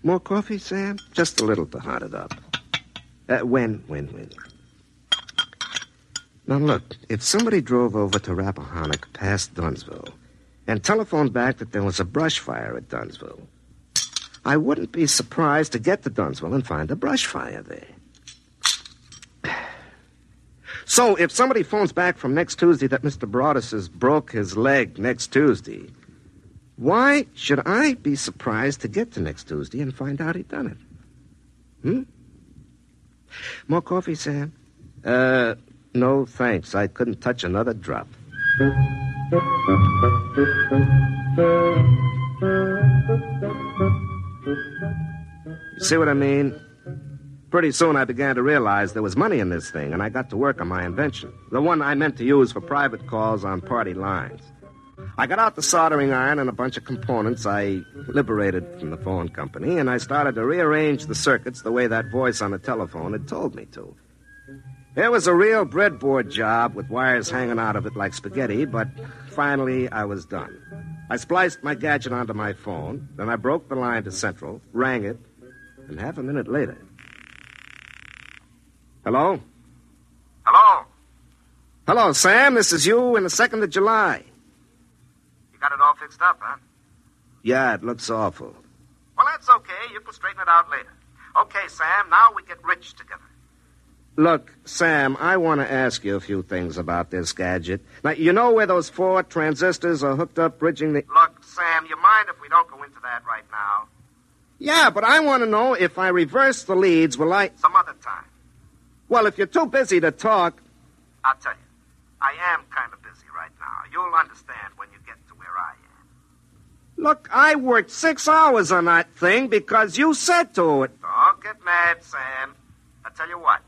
More coffee, Sam? Just a little to hot it up. When? Now, look, if somebody drove over to Rappahannock past Dunsville and telephoned back that there was a brush fire at Dunsville, I wouldn't be surprised to get to Dunsville and find a brush fire there. So, if somebody phones back from next Tuesday that Mr. Broadus has broke his leg next Tuesday, why should I be surprised to get to next Tuesday and find out he'd done it? More coffee, Sam? No, thanks. I couldn't touch another drop. You see what I mean? Pretty soon I began to realize there was money in this thing, and I got to work on my invention, the one I meant to use for private calls on party lines. I got out the soldering iron and a bunch of components I liberated from the phone company, and I started to rearrange the circuits the way that voice on the telephone had told me to. It was a real breadboard job with wires hanging out of it like spaghetti, but finally I was done. I spliced my gadget onto my phone, then I broke the line to Central, rang it, and half a minute later... Hello? Hello? Hello, Sam. This is you in the 2nd of July. You got it all fixed up, huh? Yeah, it looks awful. Well, that's okay. You can straighten it out later. Okay, Sam, now we get rich together. Look, Sam, I want to ask you a few things about this gadget. Now, you know where those 4 transistors are hooked up bridging the... Look, Sam, you mind if we don't go into that right now? Yeah, but I want to know if I reverse the leads, will I... Some other time. Well, if you're too busy to talk... I'll tell you, I am kind of busy right now. You'll understand when you get to where I am. Look, I worked 6 hours on that thing because you said to it. Don't get mad, Sam. I'll tell you what.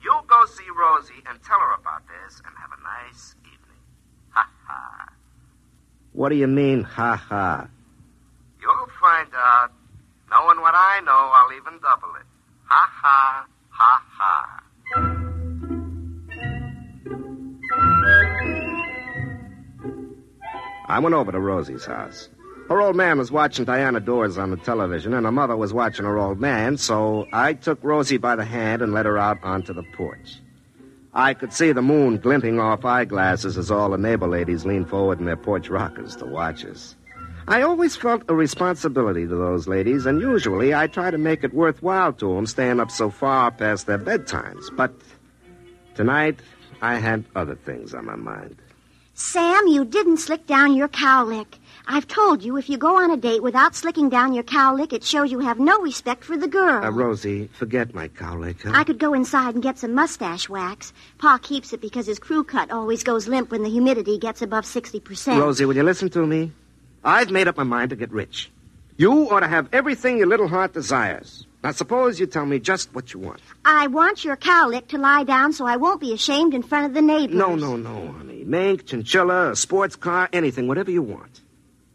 You go see Rosie and tell her about this and have a nice evening. Ha-ha. What do you mean, ha-ha? You'll find out. Knowing what I know, I'll even double it. Ha-ha, ha-ha. I went over to Rosie's house. Her old man was watching Diana Dors on the television, and her mother was watching her old man, so I took Rosie by the hand and led her out onto the porch. I could see the moon glinting off eyeglasses as all the neighbor ladies leaned forward in their porch rockers to watch us. I always felt a responsibility to those ladies, and usually I try to make it worthwhile to them staying up so far past their bedtimes. But tonight, I had other things on my mind. Sam, you didn't slick down your cowlick. I've told you, if you go on a date without slicking down your cowlick, it shows you have no respect for the girl. Rosie, forget my cowlick, huh? I could go inside and get some mustache wax. Pa keeps it because his crew cut always goes limp when the humidity gets above 60%. Rosie, will you listen to me? I've made up my mind to get rich. You ought to have everything your little heart desires. Now, suppose you tell me just what you want. I want your cowlick to lie down so I won't be ashamed in front of the neighbors. No, honey. Mink, chinchilla, a sports car, anything, whatever you want.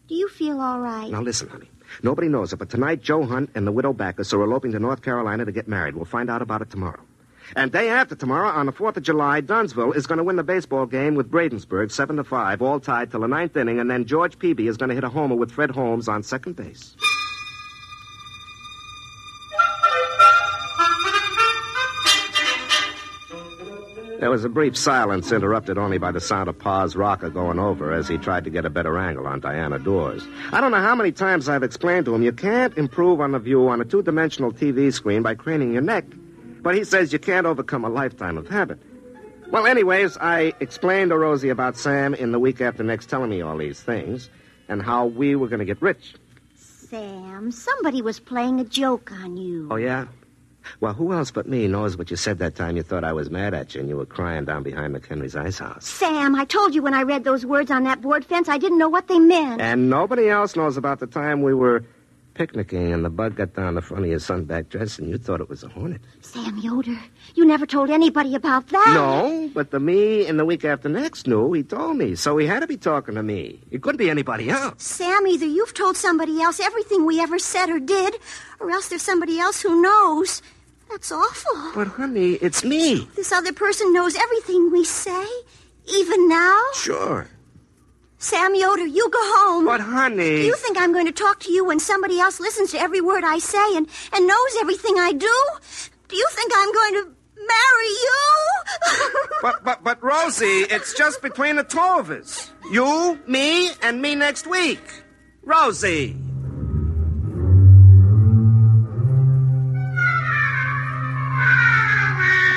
Do you feel all right? Now, listen, honey. Nobody knows it, but tonight Joe Hunt and the widow Backus are eloping to North Carolina to get married. We'll find out about it tomorrow. And day after tomorrow, on the 4th of July, Dunsville is going to win the baseball game with Bradensburg, 7-5, all tied till the 9th inning, and then George Peavy is going to hit a homer with Fred Holmes on second base. There was a brief silence, interrupted only by the sound of Pa's rocker going over as he tried to get a better angle on Diana Dors. I don't know how many times I've explained to him you can't improve on the view on a 2-dimensional TV screen by craning your neck. But he says you can't overcome a lifetime of habit. Well, anyways, I explained to Rosie about Sam in the week after next telling me all these things and how we were going to get rich. Sam, somebody was playing a joke on you. Oh, yeah? Well, who else but me knows what you said that time you thought I was mad at you and you were crying down behind McHenry's ice house? Sam, I told you when I read those words on that board fence, I didn't know what they meant. And nobody else knows about the time we were picnicking and the bug got down the front of your sunback dress and you thought it was a hornet. Sam Yoder, you never told anybody about that. No, but the me in the week after next knew. He told me, so he had to be talking to me. It couldn't be anybody else. Sam, either you've told somebody else everything we ever said or did, or else there's somebody else who knows. That's awful. But, honey, it's me. This other person knows everything we say, even now? Sure. Sam Yoder, you go home. But, honey... Do you think I'm going to talk to you when somebody else listens to every word I say and knows everything I do? Do you think I'm going to marry you? But, Rosie, it's just between the two of us. You, me, and me next week. Rosie.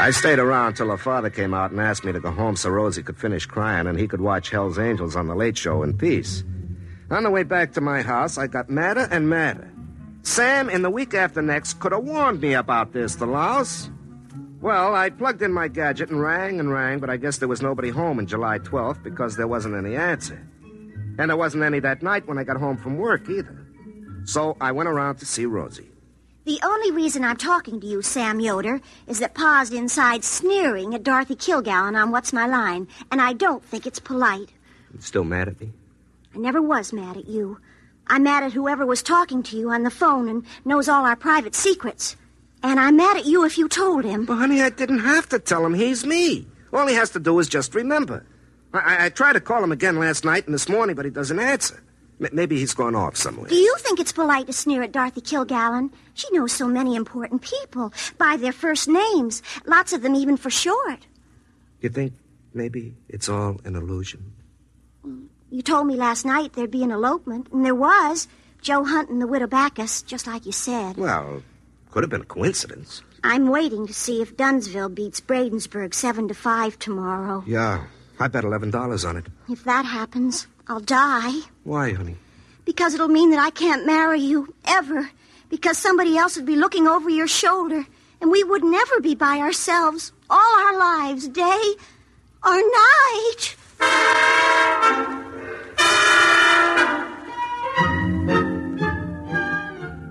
I stayed around till her father came out and asked me to go home so Rosie could finish crying and he could watch Hell's Angels on the Late Show in peace. On the way back to my house, I got madder and madder. Sam, in the week after next, could have warned me about this, the louse. Well, I plugged in my gadget and rang, but I guess there was nobody home on July 12th because there wasn't any answer. And there wasn't any that night when I got home from work either. So I went around to see Rosie. The only reason I'm talking to you, Sam Yoder, is that Pa's inside sneering at Dorothy Kilgallen on What's My Line, and I don't think it's polite. You still mad at me? I never was mad at you. I'm mad at whoever was talking to you on the phone and knows all our private secrets. And I'm mad at you if you told him. But, honey, I didn't have to tell him. He's me. All he has to do is just remember. I tried to call him again last night and this morning, but he doesn't answer. Maybe he's gone off somewhere. Do you think it's polite to sneer at Dorothy Kilgallen? She knows so many important people by their first names, lots of them even for short. You think maybe it's all an illusion? You told me last night there'd be an elopement, and there was. Joe Hunt and the widow Backus, just like you said. Well, could have been a coincidence. I'm waiting to see if Dunsville beats Bradensburg 7-5 tomorrow. Yeah, I bet $11 on it. If that happens, I'll die. Why, honey? Because it'll mean that I can't marry you, ever. Because somebody else would be looking over your shoulder, and we would never be by ourselves all our lives, day or night.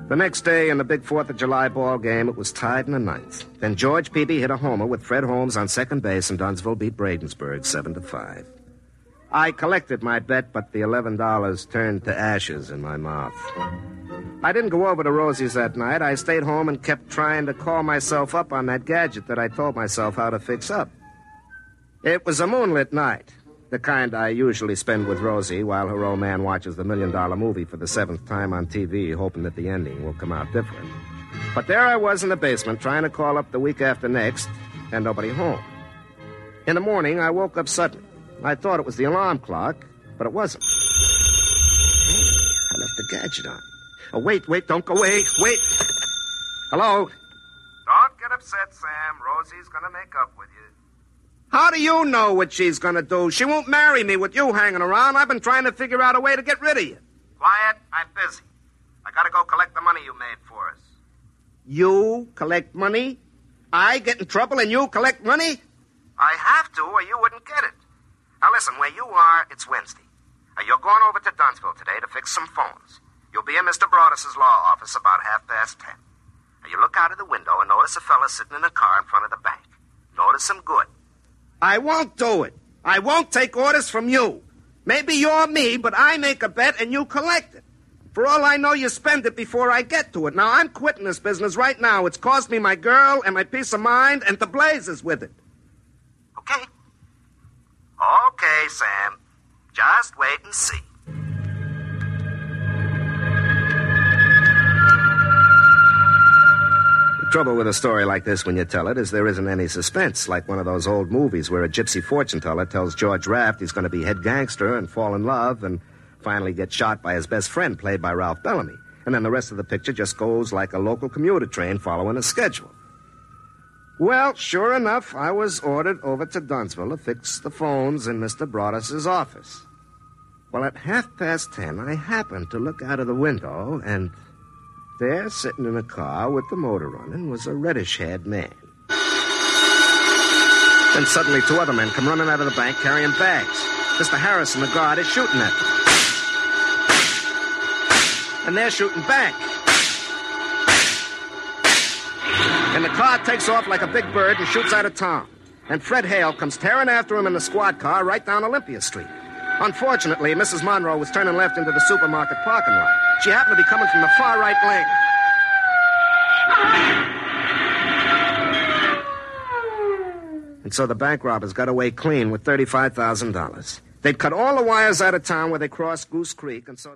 The next day in the big 4th of July ball game, it was tied in the ninth. Then George Peavy hit a homer with Fred Holmes on second base, and Dunsville beat Bradensburg 7-5. I collected my bet, but the $11 turned to ashes in my mouth. I didn't go over to Rosie's that night. I stayed home and kept trying to call myself up on that gadget that I told myself how to fix up. It was a moonlit night, the kind I usually spend with Rosie while her old man watches the $1 million movie for the 7th time on TV, hoping that the ending will come out different. But there I was in the basement trying to call up the week after next, and nobody home. In the morning, I woke up suddenly. I thought it was the alarm clock, but it wasn't. Hey, I left the gadget on. Oh, wait, don't go away. Wait. Hello? Don't get upset, Sam. Rosie's gonna make up with you. How do you know what she's gonna do? She won't marry me with you hanging around. I've been trying to figure out a way to get rid of you. Quiet, I'm busy. I gotta go collect the money you made for us. You collect money? I get in trouble and you collect money? I have to, or you wouldn't get it. Now listen, where you are, it's Wednesday. You're going over to Dunsville today to fix some phones. You'll be in Mr. Broadus' law office about 10:30. Now you look out of the window and notice a fella sitting in a car in front of the bank. Notice him good. I won't do it. I won't take orders from you. Maybe you're me, but I make a bet and you collect it. For all I know, you spend it before I get to it. Now, I'm quitting this business right now. It's cost me my girl and my peace of mind and the blazes with it. Okay? Okay, Sam. Just wait and see. The trouble with a story like this when you tell it is there isn't any suspense, like one of those old movies where a gypsy fortune teller tells George Raft he's going to be head gangster and fall in love and finally get shot by his best friend, played by Ralph Bellamy. And then the rest of the picture just goes like a local commuter train following a schedule. Well, sure enough, I was ordered over to Dunsville to fix the phones in Mr. Broadus' office. Well, at 10:30, I happened to look out of the window, and there, sitting in a car with the motor running, was a reddish-haired man. Then suddenly 2 other men come running out of the bank carrying bags. Mr. Harrison, the guard, is shooting at them. And they're shooting back. And the car takes off like a big bird and shoots out of town. And Fred Hale comes tearing after him in the squad car right down Olympia Street. Unfortunately, Mrs. Monroe was turning left into the supermarket parking lot. She happened to be coming from the far right lane. And so the bank robbers got away clean with $35,000. They'd cut all the wires out of town where they crossed Goose Creek, and so...